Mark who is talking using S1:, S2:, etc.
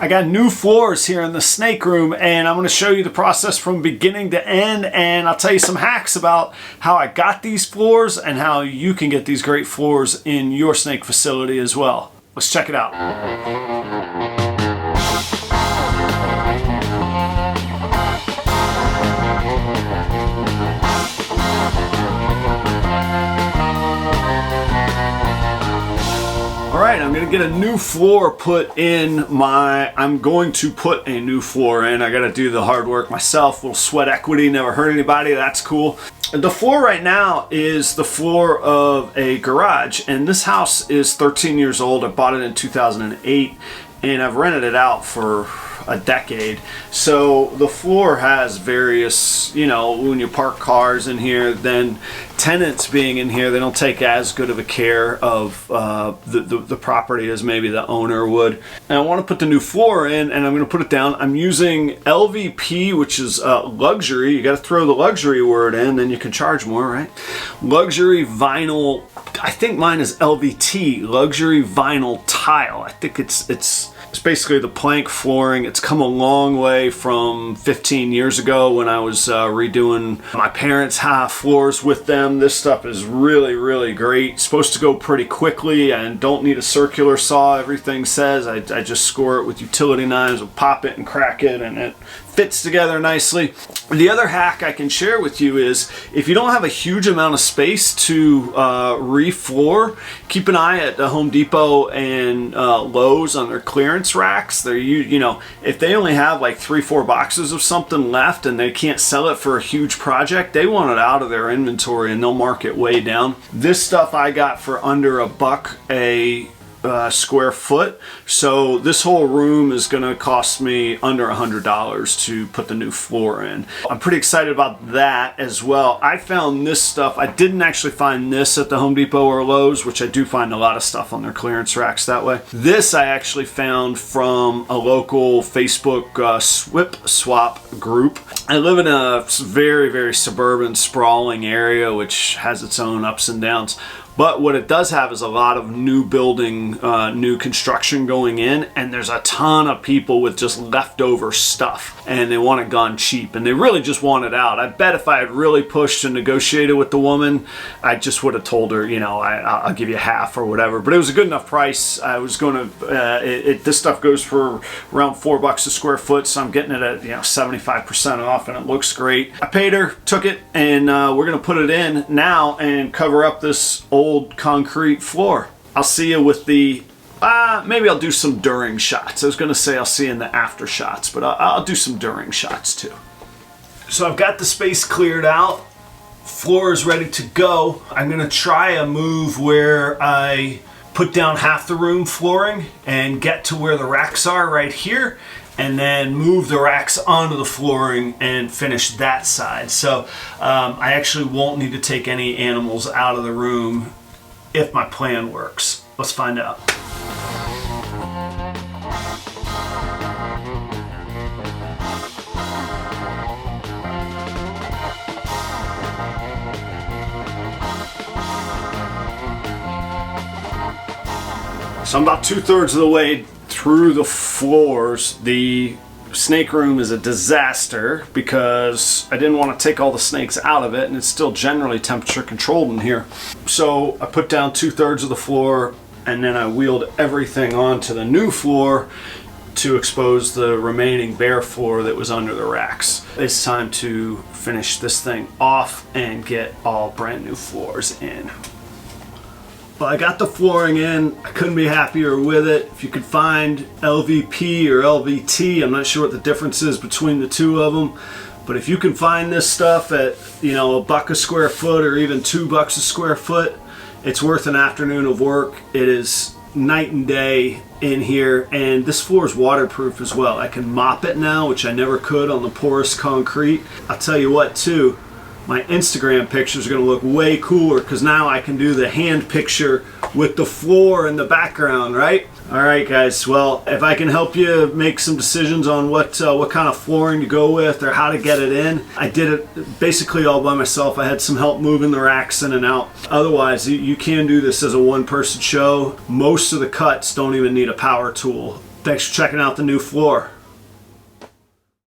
S1: I got new floors here in the snake room, and I'm going to show you the process from beginning to end, and I'll tell you some hacks about how I got these floors and how you can get these great floors in your snake facility as well. Let's check it out. Alright, I'm going to get a new floor put in I'm going to put a new floor in. I got to do the hard work myself. A little sweat equity, never hurt anybody. That's cool. The floor right now is the floor of a garage, and this house is 13 years old. I bought it in 2008, and I've rented it out for a decade. So the floor has various, you know, when you park cars in here, then tenants being in here, they don't take as good of a care of the property as maybe the owner would. And I want to put the new floor in, and I'm going to put it down. I'm using LVP, which is luxury. You got to throw the luxury word in, then you can charge more, right? Luxury vinyl. I think mine is LVT, luxury vinyl tile. I think it's basically the plank flooring. It's come a long way from 15 years ago when I was redoing my parents' floors with them. This stuff is really, really great. It's supposed to go pretty quickly and don't need a circular saw. Everything says I just score it with utility knives, we'll pop it and crack it, and it fits together nicely. The other hack I can share with you is if you don't have a huge amount of space to re-floor, keep an eye at the Home Depot and Lowe's on their clearance racks. They're, you know, if they only have like 3-4 boxes of something left and they can't sell it for a huge project, they want it out of their inventory and they'll mark it way down. This stuff I got for under $1 a square foot, so this whole room is going to cost me under $100 to put the new floor in. I'm pretty excited about that as well. I found this stuff. I didn't actually find this at the Home Depot or Lowe's, which I do find a lot of stuff on their clearance racks that way. This I actually found from a local Facebook SWIP swap group. I live in a very, very suburban, sprawling area which has its own ups and downs. But what it does have is a lot of new building, new construction going in, and there's a ton of people with just leftover stuff, and they want it gone cheap, and they really just want it out. I bet if I had really pushed and negotiated with the woman, I just would have told her, you know, I'll give you half or whatever. But it was a good enough price. I was going to, this stuff goes for around $4 a square foot, so I'm getting it at, you know, 75% off, and it looks great. I paid her, took it, and we're going to put it in now and cover up this old concrete floor. I'll see you with the maybe I'll do some during shots. I was gonna say I'll see you in the after shots, but I'll do some during shots too. So I've got the space cleared out, floor is ready to go. I'm gonna try a move where I put down half the room flooring and get to where the racks are right here, and then move the racks onto the flooring and finish that side. So I actually won't need to take any animals out of the room if my plan works. Let's find out. So I'm about 2/3 of the way through the floors. The snake room is a disaster because I didn't want to take all the snakes out of it, and it's still generally temperature controlled in here. So I put down 2/3 of the floor, and then I wheeled everything onto the new floor to expose the remaining bare floor that was under the racks. It's time to finish this thing off and get all brand new floors in. Well, I got the flooring in. I couldn't be happier with it. If you could find LVP or LVT, I'm not sure what the difference is between the two of them, but if you can find this stuff at, you know, $1 a square foot or even $2 a square foot, it's worth an afternoon of work. It is night and day in here, and this floor is waterproof as well. I can mop it now, which I never could on the porous concrete. I'll tell you what too, my Instagram pictures are going to look way cooler because now I can do the hand picture with the floor in the background, right? Alright guys, well, if I can help you make some decisions on what kind of flooring to go with or how to get it in, I did it basically all by myself. I had some help moving the racks in and out. Otherwise, you can do this as a one-person show. Most of the cuts don't even need a power tool. Thanks for checking out the new floor.